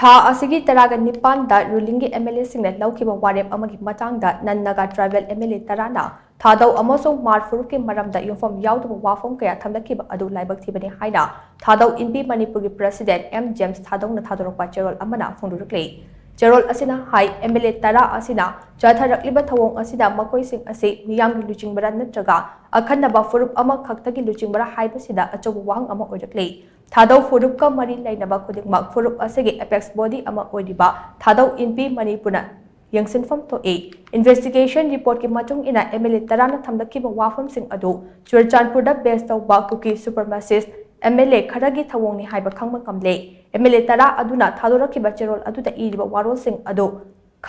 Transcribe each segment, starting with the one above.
ꯊꯥ ꯑꯁꯤꯒꯤ ꯇꯔꯥꯒ ꯅꯤꯄꯥꯟꯗ ꯔꯨꯂꯤꯡꯒꯤ ꯑꯦꯝꯑꯦꯜꯑꯦꯁꯤꯡꯅ ꯂꯧꯈꯤꯕ ꯋꯥꯔꯦꯞ ꯑꯃꯒꯤ ꯃꯇꯥꯡꯗ ꯅꯟ-ꯅꯥꯒꯥ ꯇ꯭ꯔꯥꯏꯕꯦꯜ ꯑꯦꯝꯑꯦꯜꯑꯦ ꯇꯔꯥꯅ ꯊꯥꯗꯧ ꯑꯃꯁꯨꯡ ꯃꯥꯔ ꯐꯨꯔꯨꯞꯀꯤ ꯃꯔꯝꯗ ꯌꯨꯝꯐꯝ ꯌꯥꯎꯗꯕ ꯋꯥꯐꯝ ꯀꯌꯥ ꯊꯝꯂꯛꯈꯤꯕ ꯑꯗꯨ ꯂꯥꯏꯕꯛ ꯊꯤꯕꯅꯤ ꯍꯥꯏꯅ ꯊꯥꯗꯧ ꯏꯟꯄꯤ ꯃꯅꯤꯄꯨꯔꯒꯤ ꯄ꯭ꯔꯁꯤꯗꯦꯟꯠ ꯑꯦꯝ ꯖꯦꯝꯁ ꯊꯥꯗꯧꯅ ꯊꯥꯗꯣꯔꯛꯄ ꯆꯦꯔꯣꯜ ꯑꯃꯅ ꯐꯣꯡꯗꯣꯔꯛꯂꯤ꯫ ꯆꯦꯔꯣꯜ ꯑꯁꯤꯅ ꯍꯥꯏ ꯑꯦꯝꯑꯦꯜꯑꯦ ꯇꯔꯥ ꯑꯁꯤꯅ ꯆꯠꯊꯔꯛꯂꯤꯕ ꯊꯧꯑꯣꯡ ꯑꯁꯤꯗ ꯃꯈꯣꯏꯁꯤꯡ ꯑꯁꯤ ꯃꯤꯌꯥꯝꯒꯤ ꯂꯨꯆꯤꯡꯕꯔꯥ ꯅꯠꯇ꯭ꯔꯒ ꯑꯈꯟꯅꯕ ꯐꯨꯔꯨꯞ ꯑꯃꯈꯛꯇꯒꯤ ꯂꯨꯆꯤꯡꯕꯔꯥ ꯍꯥꯏꯕꯁꯤꯗ ꯑꯆꯧꯕ ꯋꯥꯍꯪ ꯑꯃ ꯑꯣꯏꯔꯛꯂꯤ꯫ ꯊꯥꯗꯧ ꯐꯨꯔꯨꯞꯀ ꯃꯔꯤ ꯂꯩꯅꯕ ꯈꯨꯗꯤꯡꯃꯛ ꯐꯨꯔꯨꯞ ꯑꯁꯤꯒꯤ ꯑꯦꯄꯦꯛꯁ ꯕꯣꯗꯤ ꯑꯃ ꯑꯣꯏꯔꯤꯕ ꯊꯥꯗꯧ ꯏꯟꯄꯤ ꯃꯅꯤꯄꯨꯔꯅ ꯌꯦꯡꯁꯤꯟꯐꯝ ꯊꯣꯛꯏ꯫ ꯏꯟꯚꯦꯁꯇꯤꯒꯦꯁꯟ ꯔꯤꯄꯣꯔꯠꯀꯤ ꯃꯇꯨꯡ ꯏꯟꯅ ꯑꯦꯝꯑꯦꯜꯑꯦ ꯇꯔꯥꯅ ꯊꯝꯂꯛꯈꯤꯕ ꯋꯥꯐꯝꯁꯤꯡ ꯑꯗꯨ ꯆꯨꯔꯆꯥꯟꯄꯨꯔꯗ ꯕꯦꯖ ꯇꯧꯕ ꯀꯨꯀꯤ ꯁꯨꯄꯔꯃꯥꯁꯤꯁꯠ ꯑꯦꯝꯑꯦꯜꯑꯦ ꯈꯔꯒꯤ ꯊꯧꯑꯣꯡꯅꯤ ꯍꯥꯏꯕ ꯈꯪꯕ ꯉꯝꯂꯦ꯫ ꯑꯦꯝꯑꯦꯜꯑꯦ ꯇꯔꯥ ꯑꯗꯨꯅ ꯊꯥꯗꯣꯔꯛꯈꯤꯕ ꯆꯦꯔꯣꯜ ꯑꯗꯨꯗ ꯏꯔꯤꯕ ꯋꯥꯔꯣꯜꯁꯤꯡ ꯑꯗꯨ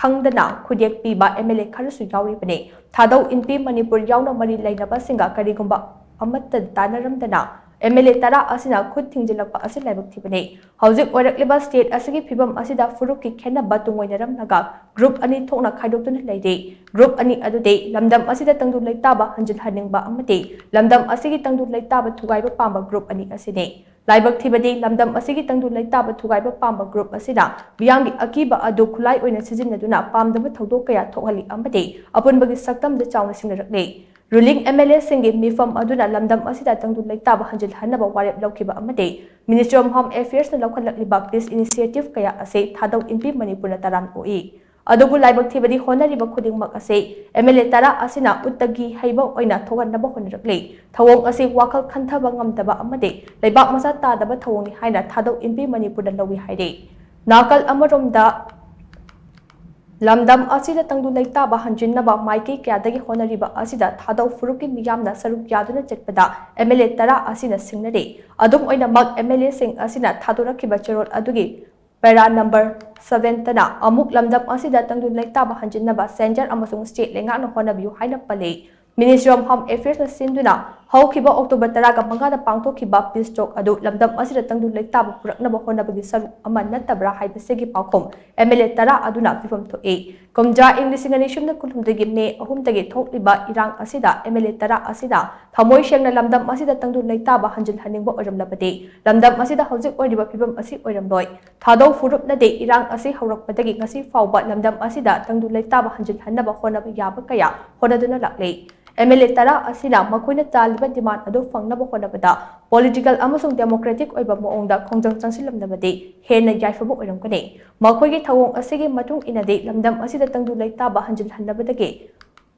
ꯈꯪꯗꯅ ꯈꯨꯠꯌꯦꯛ ꯄꯤꯕ ꯑꯦꯝꯑꯦꯜꯑꯦ ꯈꯔꯁꯨ ꯌꯥꯎꯔꯤꯕꯅꯤ꯫ ꯊꯥꯗꯧ ꯏꯟꯄꯤ ꯃꯅꯤꯄꯨꯔ ꯌꯥꯎꯅ ꯃꯔꯤ ꯂꯩꯅꯕꯁꯤꯡꯒ ꯀꯔꯤꯒꯨꯝꯕ ꯑꯃꯠꯇ ꯇꯥꯟꯅꯔꯝꯗꯅ ꯑꯦꯝꯑꯦꯜꯑꯦ ꯇꯔꯥ ꯑꯁꯤꯅ ꯈꯨꯠ ꯊꯤꯡꯖꯤꯜꯂꯛꯄ ꯑꯁꯤ ꯂꯥꯏꯕꯛ ꯊꯤꯕꯅꯤ꯫ ꯍꯧꯖꯤꯛ ꯑꯣꯏꯔꯛꯂꯤꯕ ꯁ꯭ꯇꯦꯠ ꯑꯁꯤꯒꯤ ꯐꯤꯚꯝ ꯑꯁꯤꯗ ꯐꯨꯔꯨꯞꯀꯤ ꯈꯦꯟꯅꯕ ꯇꯨꯡꯑꯣꯏꯅꯔꯝꯂꯒ ꯒ꯭ꯔꯨꯞ ꯑꯅꯤ ꯊꯣꯛꯅ ꯈꯥꯏꯗꯣꯛꯇꯨꯅ ꯂꯩꯔꯤ꯫ ꯒ꯭ꯔꯨꯞ ꯑꯅꯤ ꯑꯗꯨꯗꯤ ꯂꯝꯗꯝ ꯑꯁꯤꯗ ꯇꯪꯗꯨ ꯂꯩꯇꯥꯕ ꯍꯟꯖꯤꯜꯍꯟꯅꯤꯡꯕ ꯑꯃꯗꯤ ꯂꯝꯗꯝ ꯑꯁꯤꯒꯤ ꯇꯪꯗꯨ ꯂꯩꯇꯥꯕ ꯊꯨꯒꯥꯏꯕ ꯄꯥꯝꯕ ꯒ꯭ꯔꯨꯞ ꯑꯅꯤ ꯑꯁꯤꯅꯤ꯫ ꯂꯥꯏꯕꯛ ꯊꯤꯕꯗꯤ ꯂꯝꯗꯝ ꯑꯁꯤꯒꯤ ꯇꯪꯗꯨ ꯂꯩꯇꯥꯕ ꯊꯨꯒꯥꯏꯕ ꯄꯥꯝꯕ ꯒ꯭ꯔꯨꯞ ꯑꯁꯤꯅ ꯃꯤꯌꯥꯝꯒꯤ ꯑꯀꯤꯕ ꯑꯗꯨ ꯈꯨꯠꯂꯥꯏ ꯑꯣꯏꯅ ꯁꯤꯖꯤꯟꯅꯗꯨꯅ ꯄꯥꯝꯗꯕ ꯊꯧꯗꯣꯛ ꯀꯌా ꯊꯣꯛꯍꯜꯂꯤ ꯑꯃꯗꯤ ꯑꯄꯨꯟꯕꯒꯤ ꯁꯛꯇꯝꯗ ꯆꯥꯎꯅ ꯁꯤꯡꯅꯔꯛꯂꯤ꯫ ꯔꯨꯂꯤꯡ ꯑꯦꯝꯑꯦꯜꯑꯦꯁꯤꯡꯒꯤ ꯃꯤꯐꯝ ꯑꯗꯨꯅ ꯂꯝꯗꯝ ꯑꯁꯤꯗ ꯇꯪꯗꯨ ꯂꯩꯇꯥꯕ ꯍꯟꯖꯤꯜꯍꯟꯅꯕ ꯋꯥꯔꯦꯞ ꯂꯧꯈꯤꯕ ꯑꯃꯗꯤ ꯃꯤꯅꯤꯁꯇ꯭ꯔꯤ ꯑꯣꯐ ꯍꯣꯝ ꯑꯦꯐꯤꯌꯔꯁꯅ ꯂꯧꯈꯠꯂꯛꯂꯤꯕ ꯄꯤꯁ ꯏꯅꯤꯁꯤꯌꯦꯇꯤꯚ ꯀꯌꯥ ꯑꯁꯤ ꯊꯥꯗꯧ ꯏꯟꯄꯤ ꯃꯅꯤꯄꯨꯔꯅ ꯇꯔꯥꯝꯅ ꯑꯣꯛꯏ꯫ ꯑꯗꯨꯕꯨ ꯂꯥꯏꯕꯛ ꯊꯤꯕꯗꯤ ꯍꯣꯠꯅꯔꯤꯕ ꯈꯨꯗꯤꯡꯃꯛ ꯑꯁꯤ ꯑꯦꯝꯑꯦꯜꯑꯦ ꯇꯔꯥ ꯑꯁꯤꯅ ꯎꯠꯇꯒꯤ ꯍꯩꯕ ꯑꯣꯏꯅ ꯊꯣꯛꯍꯟꯅꯕ ꯍꯣꯠꯅꯔꯛꯂꯤ꯫ ꯊꯧꯑꯣꯡ ꯑꯁꯤ ꯋꯥꯈꯜ ꯈꯟꯊꯕ ꯉꯝꯗꯕ ꯑꯃꯗꯤ ꯂꯩꯕꯥꯛ ꯃꯆꯥ ꯇꯥꯗꯕ ꯊꯧꯑꯣꯡꯅꯤ ꯍꯥꯏꯅ ꯊꯥꯗꯧ ꯏꯟꯄꯤ ꯃꯅꯤꯄꯨꯔꯅ ꯂꯧꯏ ꯍꯥꯏꯔꯤ꯫ ꯅꯥꯀꯜ ꯑꯃꯔꯣꯝꯗ ꯂꯝꯗꯝ ꯑꯁꯤꯗ ꯇꯪꯗꯨ ꯂꯩꯇꯥꯕ ꯍꯟꯖꯤꯟꯅꯕ ꯃꯥꯏꯀꯩ ꯀꯌꯥꯗꯒꯤ ꯍꯣꯠꯅꯔꯤꯕ ꯑꯁꯤꯗ ꯊꯥꯗꯧ ꯐꯨꯔꯨꯞꯀꯤ ꯃꯤꯌꯥꯝꯅ ꯁꯔꯨꯛ ꯌꯥꯗꯨꯅ ꯆꯠꯄꯗ ꯑꯦꯝꯑꯦꯜꯑꯦ ꯇꯔꯥ ꯑꯁꯤꯅ ꯁꯤꯡꯅꯔꯤ꯫ ꯑꯗꯨꯝ ꯑꯣꯏꯅꯃꯛ ꯑꯦꯝꯑꯦꯜꯑꯦꯁꯤꯡ ꯑꯁꯤꯅ ꯊꯥꯗꯣꯔꯛꯈꯤꯕ ꯆꯦꯔꯣꯜ ꯑꯗꯨꯒꯤ ꯄꯦꯔꯥ ꯅꯝꯕꯔ 7ꯇꯅ ꯑꯃꯨꯛ ꯂꯝꯗꯝ ꯑꯁꯤꯗ ꯇꯪꯗꯨ ꯂꯩꯇꯥꯕ ꯍꯟꯖꯤꯟꯅꯕ ꯁꯦꯟꯇꯔ ꯑꯃꯁꯨꯡ ꯁ꯭ꯇꯦꯠ ꯂꯩꯉꯥꯛꯅ ꯍꯣꯠꯅꯕꯤꯌꯨ ꯍꯥꯏꯅ ꯄꯜꯂꯤ꯫ ꯃꯤꯅꯤꯁꯇ꯭ꯔꯤ ꯑꯣꯐ ꯍꯣꯝ ꯑꯦꯐꯤꯌꯔꯁꯅ ꯁꯤꯟꯗꯨꯅ ꯍꯧꯈꯤꯕ ꯑꯣꯛꯇꯣꯕꯔ 15ꯗ ꯄꯥꯡꯊꯣꯛꯈꯤꯕ ꯄꯤꯁ ꯇꯣꯛ ꯑꯗꯨ ꯂꯝꯗꯝ ꯑꯁꯤꯗ ꯇꯪꯗꯨ ꯂꯩꯇꯥꯕ ꯄꯨꯔꯛꯅꯕ ꯍꯣꯠꯅꯕꯒꯤ ꯁꯔꯨꯛ ꯑꯃ ꯅꯠꯇꯕ꯭ꯔꯥ ꯍꯥꯏꯕꯁꯤꯒꯤ ꯄꯥꯎꯈꯨꯝ ꯑꯦꯝꯑꯦꯜꯑꯦ ꯇꯔꯥ ꯑꯗꯨꯅ ꯄꯤꯐꯝ ꯊꯣꯛꯏ꯫ ꯀꯨꯝꯖꯥ ꯏꯪ 2016ꯒꯤ ꯃꯦ 3ꯗꯒꯤ ꯊꯣꯛꯂꯤꯕ ꯏꯔꯥꯡ ꯑꯁꯤꯗ ꯑꯦꯝꯑꯦꯜꯑꯦ ꯇꯔꯥ ꯑꯁꯤꯅ ꯊꯃꯣꯏ ꯁꯦꯡꯅ ꯂꯝꯗꯝ ꯑꯁꯤꯗ ꯇꯪꯗꯨ ꯂꯩꯇꯥꯕ ꯍꯟꯖꯤꯜꯍꯟꯅꯤꯡꯕ ꯑꯣꯏꯔꯝꯂꯕꯗꯤ ꯂꯝꯗꯝ ꯑꯁꯤꯗ ꯍꯧꯖꯤꯛ ꯑꯣꯏꯔꯤꯕ ꯐꯤꯚꯝ ꯑꯁꯤ ꯑꯣꯏꯔꯝꯂꯣꯏ꯫ ꯊꯥꯗꯧ ꯐꯨꯔꯨꯞꯅꯗꯤ ꯏꯔꯥꯡ ꯑꯁꯤ ꯍꯧꯔꯛꯄꯗꯒꯤ ꯉꯁꯤ ꯐꯥꯎꯕ ꯂꯝꯗꯝ ꯑꯁꯤꯗ ꯇꯪꯗꯨ ꯂꯩꯇꯥꯕ ꯍꯟꯖꯤꯜꯍꯟꯅꯕ ꯍꯣꯠꯅꯕ ꯌꯥꯕ ꯀꯌꯥ ꯍꯣꯠꯅꯗꯨꯅ ꯂꯥꯛꯂꯤ꯫ ꯑꯦꯝꯑꯦꯜꯑꯦ ꯇꯔꯥ ꯑꯁꯤꯅ ꯃꯈꯣꯏꯅ ꯇꯥꯜꯂꯤꯕ ꯗꯤꯃꯥꯟ ꯑꯗꯨ ꯐꯪꯅꯕ ꯍꯣꯠꯅꯕꯗ ꯄꯣꯂꯤꯇꯤꯀꯦꯜ ꯑꯃꯁꯨꯡ ꯗꯦꯃꯣꯀ꯭ꯔꯦꯇꯤꯛ ꯑꯣꯏꯕ ꯃꯑꯣꯡꯗ ꯈꯣꯡꯖꯪ ꯆꯪꯁꯤꯜꯂꯝꯂꯕꯗꯤ ꯍꯦꯟꯅ ꯌꯥꯏꯐꯕ ꯑꯣꯏꯔꯝꯒꯅꯤ꯫ ꯃꯈꯣꯏꯒꯤ ꯊꯧꯑꯣꯡ ꯑꯁꯤꯒꯤ ꯃꯇꯨꯡ ꯏꯟꯅꯗꯤ ꯂꯝꯗꯝ ꯑꯁꯤꯗ ꯇꯪꯗꯨ ꯂꯩꯇꯥꯕ ꯍꯟꯖꯤꯜꯍꯟꯅꯕꯗꯒꯤ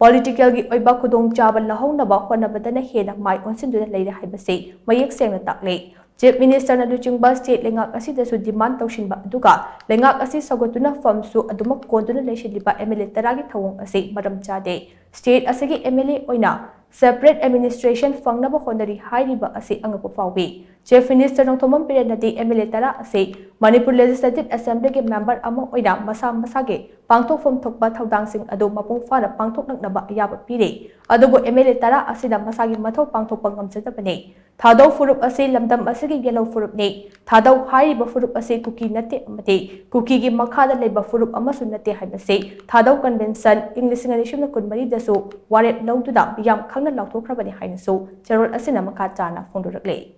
ꯄꯣꯂꯤꯇꯤꯀꯦꯜꯒꯤ ꯑꯣꯏꯕ ꯈꯨꯗꯣꯡꯆꯥꯕ ꯂꯧꯍꯧꯅꯕ ꯍꯣꯠꯅꯕꯗꯅ ꯍꯦꯟꯅ ꯃꯥꯏ ꯑꯣꯟꯁꯤꯟꯗꯨꯅ ꯂꯩꯔꯦ ꯍꯥꯏꯕꯁꯤ ꯃꯌꯦꯛ ꯁꯦꯡꯅ ꯇꯥꯛꯂꯤ꯫ ꯆꯤꯐ ꯃꯤꯅꯤꯁꯇꯔꯅ ꯂꯨꯆꯤꯡꯕ ꯁ꯭ꯇꯦꯠ ꯂꯩꯉꯥꯛ ꯑꯁꯤꯗꯁꯨ ꯗꯤꯃꯥꯟ ꯇꯧꯁꯤꯟꯕ ꯑꯗꯨꯒ ꯂꯩꯉꯥꯛ ꯑꯁꯤ ꯁꯧꯒꯠꯇꯨꯅ ꯐꯝꯁꯨ ꯑꯗꯨꯃꯛ ꯀꯣꯟꯗꯨꯅ ꯂꯩꯁꯤꯜꯂꯤꯕ ꯑꯦꯝꯑꯦꯜꯑꯦ ꯇꯔꯥꯒꯤ ꯊꯧꯑꯣꯡ ꯑꯁꯤ ꯃꯔꯝ ꯆꯥꯗꯦ꯫ ꯁ꯭ꯇꯦꯠ ꯑꯁꯤꯒꯤ ꯑꯦꯝꯑꯦꯜꯑꯦ ꯑꯣꯏꯅ ꯁꯦꯄꯔꯦꯠ ꯑꯦꯗꯃꯤꯅꯤꯁꯇ꯭ꯔꯦꯁꯟ ꯐꯪꯅꯕ ꯍꯣꯠꯅꯔꯤ ꯍꯥꯏꯔꯤꯕ ꯑꯁꯤ ꯑꯉꯛꯄ ꯐꯥꯎꯏ꯫ ꯆꯤꯐ ꯃꯤꯅꯤꯁꯇꯔ ꯅꯣꯡꯊꯣꯝꯕꯝ ꯕꯤꯔꯦꯟꯅꯗꯤ ꯑꯦꯝꯑꯦꯜꯑꯦ ꯇꯔꯥ ꯑꯁꯤ ꯃꯅꯤꯄꯨꯔ ꯂꯦꯖꯤꯁꯂꯦꯇꯤꯚ ꯑꯦꯁꯦꯝꯕ꯭ꯂꯤꯒꯤ ꯃꯦꯝꯕꯔ ꯑꯃ ꯑꯣꯏꯅ ꯃꯁꯥ ꯃꯁꯥꯒꯤ ꯄꯥꯡꯊꯣꯛꯐꯝ ꯊꯣꯛꯄ ꯊꯧꯗꯥꯡꯁꯤꯡ ꯑꯗꯨ ꯃꯄꯨꯡ ꯐꯥꯅ ꯄꯥꯡꯊꯣꯛꯂꯛꯅꯕ ꯑꯌꯥꯕ ꯄꯤꯔꯤ꯫ ꯑꯗꯨꯕꯨ ꯑꯦꯝꯑꯦꯜꯑꯦ ꯇꯔꯥ ꯑꯁꯤꯅ ꯃꯁꯥꯒꯤ ꯃꯊꯧ ꯄꯥꯡꯊꯣꯛꯄ ꯉꯝꯖꯗꯕꯅꯤ꯫ ꯊꯥꯗꯧ ꯐꯨꯔꯨꯞ ꯑꯁꯤ ꯂꯝꯗꯝ ꯑꯁꯤꯒꯤ ꯌꯦꯜꯍꯧ ꯐꯨꯔꯨꯞꯅꯤ꯫ ꯊꯥꯗꯧ ꯍꯥꯏꯔꯤꯕ ꯐꯨꯔꯨꯞ ꯑꯁꯤ ꯀꯨꯀꯤ ꯅꯠꯇꯦ ꯑꯃꯗꯤ ꯀꯨꯀꯤꯒꯤ ꯃꯈꯥꯗ ꯂꯩꯕ ꯐꯨꯔꯨꯞ ꯑꯃꯁꯨ ꯅꯠꯇꯦ ꯍꯥꯏꯕꯁꯤ ꯊꯥꯗꯧ ꯀꯟꯚꯦꯟꯁꯟ ꯏꯪ 2014ꯗꯁꯨ ꯋꯥꯔꯦꯞ ꯂꯧꯗꯨꯅ ꯃꯤꯌꯥꯝ ꯈꯪꯅ ꯂꯥꯎꯊꯣꯛꯈ꯭ꯔꯕꯅꯤ ꯍꯥꯏꯅꯁꯨ ꯆꯦꯔꯣꯜ ꯑꯁꯤꯅ ꯃꯈꯥ ꯇꯥꯅ ꯐꯣꯡꯗꯣꯔꯛꯂꯤ꯫